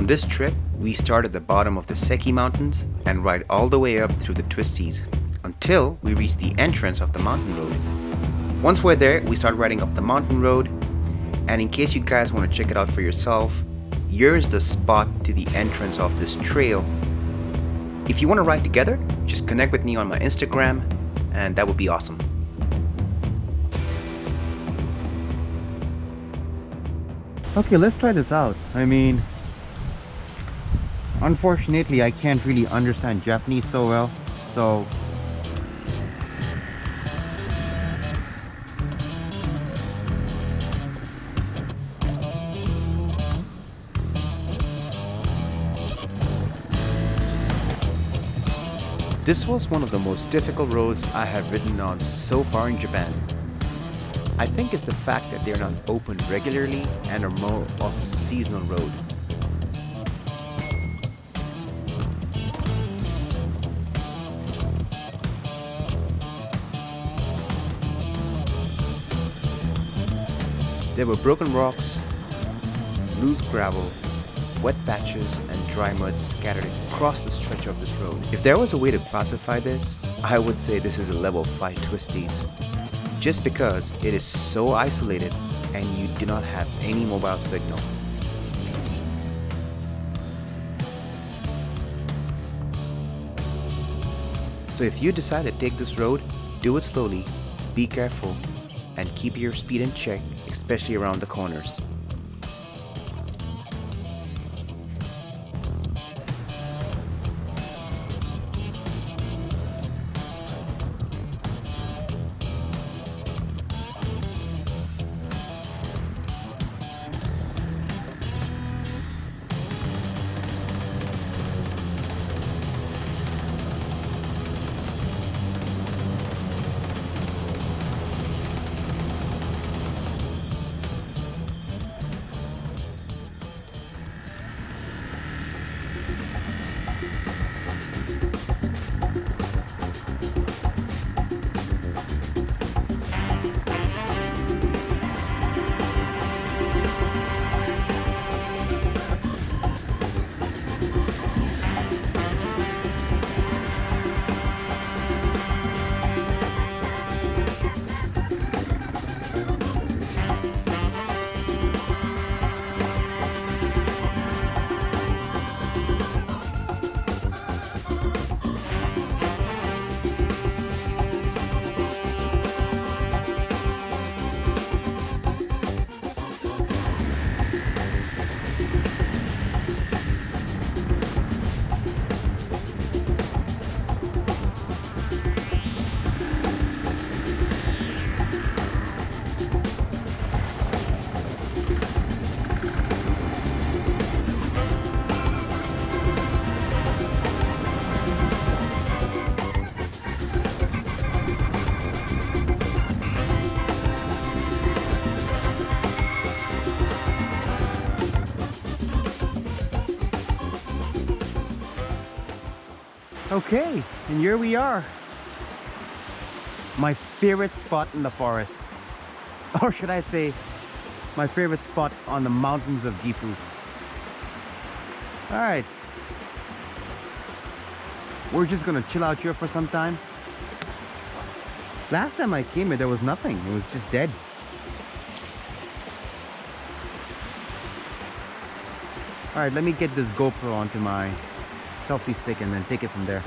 On this trip, we start at the bottom of the Seki mountains and ride all the way up through the twisties until we reach the entrance of the mountain road. Once we're there, we start riding up the mountain road, and in case you guys want to check it out for yourself, here's the spot to the entrance of this trail. If you want to ride together, just connect with me on my Instagram, and that would be awesome. Okay, let's try this out. I mean, unfortunately, I can't really understand Japanese so well, so this was one of the most difficult roads I have ridden on so far in Japan. I think it's the fact that they're not open regularly and are more of a seasonal road. There were broken rocks, loose gravel, wet patches and dry mud scattered across the stretch of this road. If there was a way to classify this, I would say this is a level 5 twisties, just because it is so isolated and you do not have any mobile signal. So if you decide to take this road, do it slowly, be careful, and keep your speed in check, especially around the corners. Okay, and here we are. My favorite spot in the forest. Or should I say, my favorite spot on the mountains of Gifu. Alright. We're just gonna chill out here for some time. Last time I came here, there was nothing. It was just dead. Alright, let me get this GoPro onto my selfie stick and then take it from there.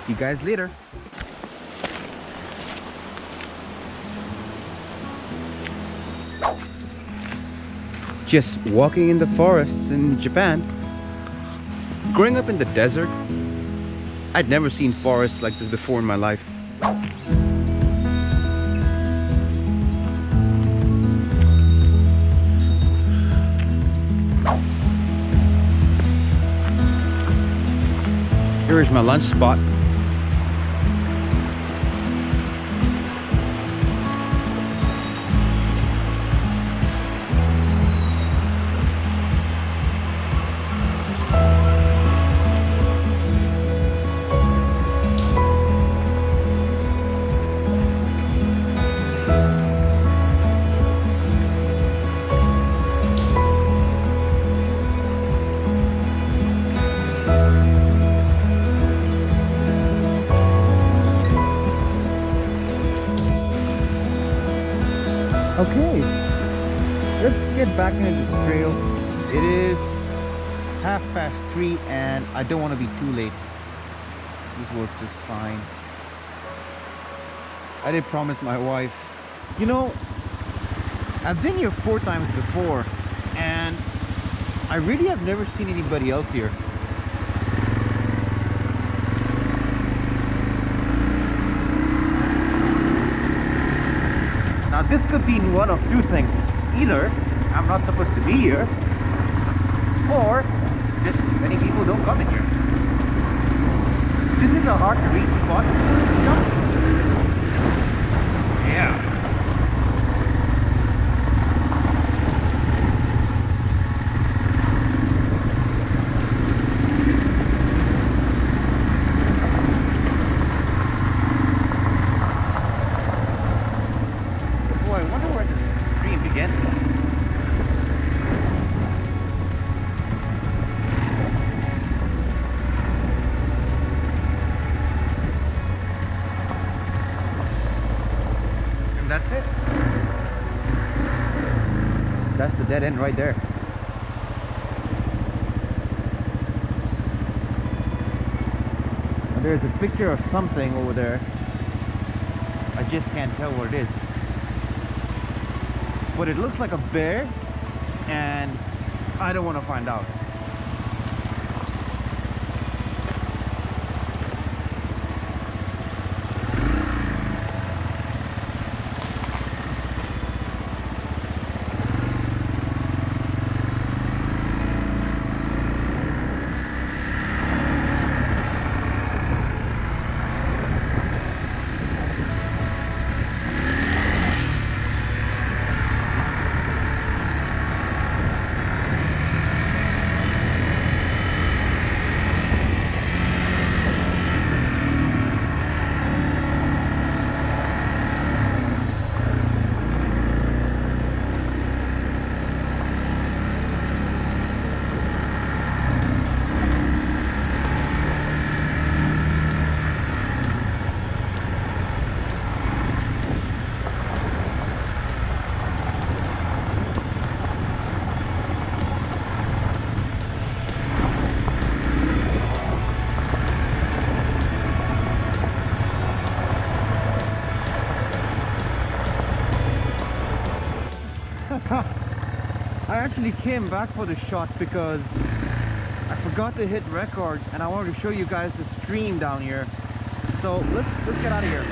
See you guys later. Just walking in the forests in Japan. Growing up in the desert, I'd never seen forests like this before in my life. Here is my lunch spot. Okay, let's get back into this trail. It is 3:30 and I don't want to be too late. This works just fine. I did promise my wife. You know, I've been here 4 times before and I really have never seen anybody else here. Now this could be one of 2 things. Either I'm not supposed to be here, or just many people don't come in here. This is a hard to reach spot. Yeah. That's it. That's the dead end right there. And there's a picture of something over there. I just can't tell what it is. But it looks like a bear, and I don't want to find out. I actually came back for the shot because I forgot to hit record and I wanted to show you guys the stream down here. So let's get out of here.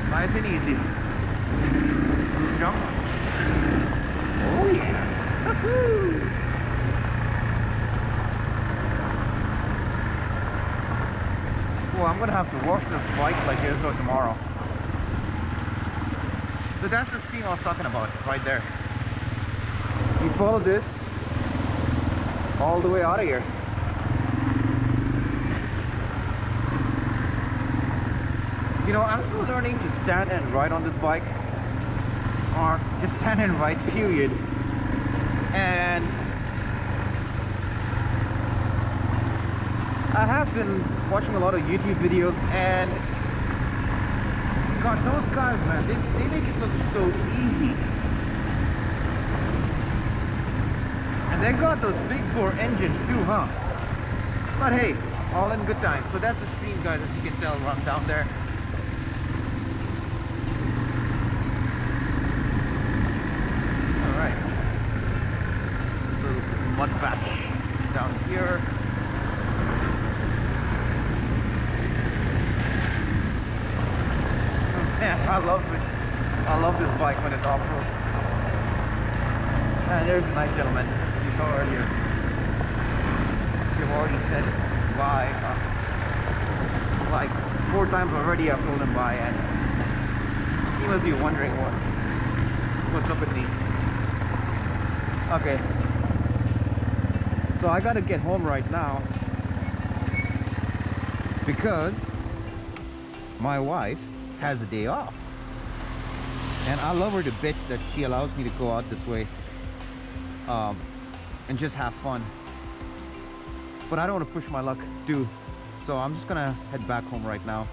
Nice and easy. Jump. Oh yeah. Woohoo! Well, I'm gonna have to wash this bike like there's no tomorrow. So that's the stream I was talking about, right there. You follow this all the way out of here. You know, I'm still learning to stand and ride on this bike, or just stand and ride, period. And I have been watching a lot of YouTube videos, and God, those guys, man, they make it look so easy. And they got those big bore engines too, huh? But hey, all in good time. So that's the stream, guys, as you can tell, run down there. Alright. Little mud patch down here. Man, I love it. I love this bike when it's off-road. And there's a nice gentleman you saw earlier. You've already said bye. Like 4 times already I've told him bye, and he must be wondering what's up with me. Okay. So I gotta get home right now because my wife has a day off, and I love her to bits that she allows me to go out this way and just have fun. But I don't want to push my luck too, so I'm just gonna head back home right now.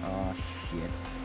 Oh shit.